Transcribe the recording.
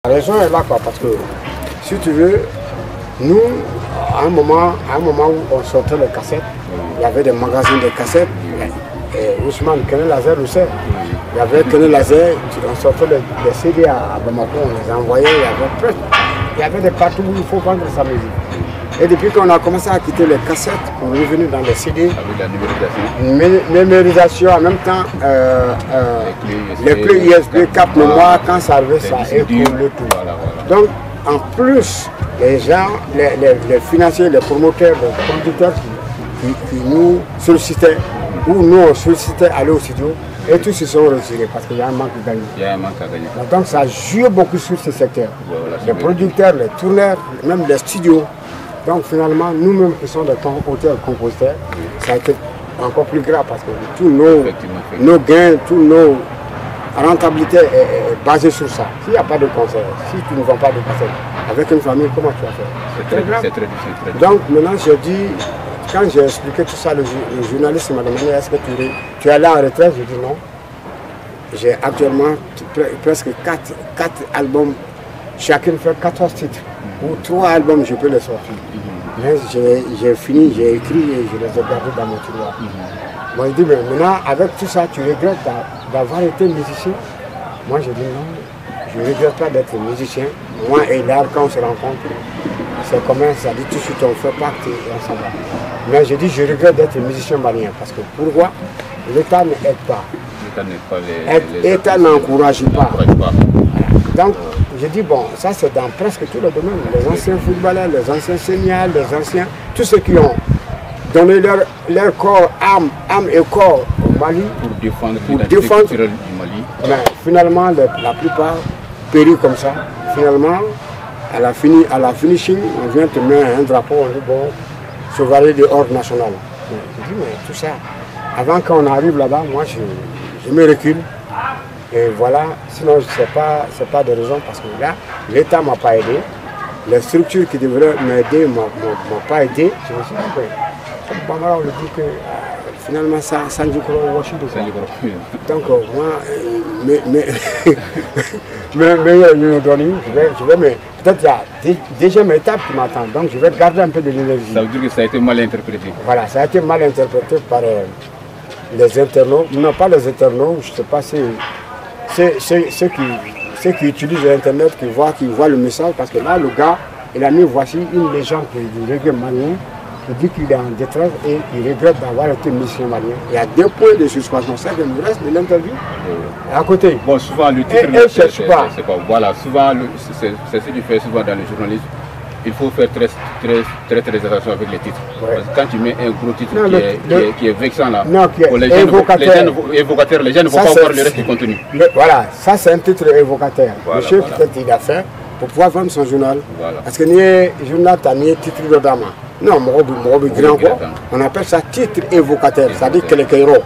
La raison est là, quoi, parce que si tu veux, nous, à un moment où on sortait les cassettes, il y avait des magasins de cassettes, et Ousmane Kene Lazer le sait. Il y avait Kene Lazer, on sortait les CD à Bamako, on les envoyait, il y avait des partout où il faut vendre sa musique. Et depuis qu'on a commencé à quitter les cassettes, on est revenu dans les CD. Avec la numérisation. Numérisation, en même temps, les clés USB, cap mémoire, quand ça arrivait, ça écoule tout. Donc, en plus, les gens, les financiers, les promoteurs, les producteurs qui nous sollicitaient, ou nous on sollicitait aller au studio, et tous se sont retirés parce qu'il y a un manque de gagner. Il y a un manque à gagner. Donc ça joue beaucoup sur ce secteur. Voilà, les producteurs, les tourneurs, même les studios. Donc finalement, nous-mêmes qui sommes des auteurs-compositeurs, ça a été encore plus grave parce que tous nos gains, tous nos rentabilités est basée sur ça. S'il n'y a pas de concert, si tu ne vends pas de concert, avec une famille, comment tu vas faire? C'est très grave. C'est très difficile. Donc maintenant, je dis, quand j'ai expliqué tout ça, le journaliste m'a demandé est-ce que tu es allé en retraite? Je dis non. J'ai actuellement presque 4 albums, chacun fait 14 titres. Ou 3 albums, je peux les sortir. J'ai fini, j'ai écrit et je les ai gardés dans mon tiroir. Moi, je dis, mais maintenant, avec tout ça, tu regrettes d'avoir été musicien? Moi, je dis non, je ne regrette pas d'être musicien. Moi et l'art, quand on se rencontre, c'est comme ça dit tout de suite, on fait pacte et on s'en va. Mais je dis, je regrette d'être musicien malien parce que pourquoi? L'État ne aide pas. L'État n'encourage pas. Donc, je dis, bon, ça c'est dans presque tous les domaines. Les anciens footballeurs, les anciens seniors, les anciens, tous ceux qui ont donné leur corps, âme et corps au Mali pour défendre du Mali. Mais finalement, la plupart périssent comme ça. Finalement, à la finishing, on vient te mettre un drapeau, on dit, bon, sauvegarder de l'ordre national. Je dis, mais tout ça, avant qu'on arrive là-bas, moi, je me recule. Et voilà, sinon ce n'est pas de raison parce que là, l'État ne m'a pas aidé. Les structures qui devraient m'aider ne m'ont pas aidé. Je me suis dit, comme Bambara, on le dit que finalement, ça ne dit pas Washington. Donc, moi, je vais, mais peut-être qu'il y a des deuxième étape qui m'attend. Donc, je vais garder un peu de l'énergie. Ça veut dire que ça a été mal interprété. Voilà, ça a été mal interprété par les internautes. Non, pas les internautes, je ne sais pas si. Ceux qui utilisent Internet, qui voient le message, parce que là, le gars, il a mis voici une légende du reggae malien, qui dit qu'il est en détresse et il regrette d'avoir été musicien malien. Il y a 2 points de suspension, ça qui me reste de l'interview. À côté. Bon, souvent le titre, c'est pas. Voilà, souvent, c'est ce qu'il fait souvent dans le journalisme. Il faut faire très attention avec les titres. Ouais. Parce que quand tu mets un gros titre qui est vexant là, pour les gens évocateurs, les gens ne vont pas voir le reste du contenu. Voilà, ça c'est un titre évocateur. Voilà, le chef peut-être il a fait pour pouvoir vendre son journal. Voilà. Parce que le journal a ni titre de dama. Non, on appelle ça titre évocateur, c'est-à-dire que les héros.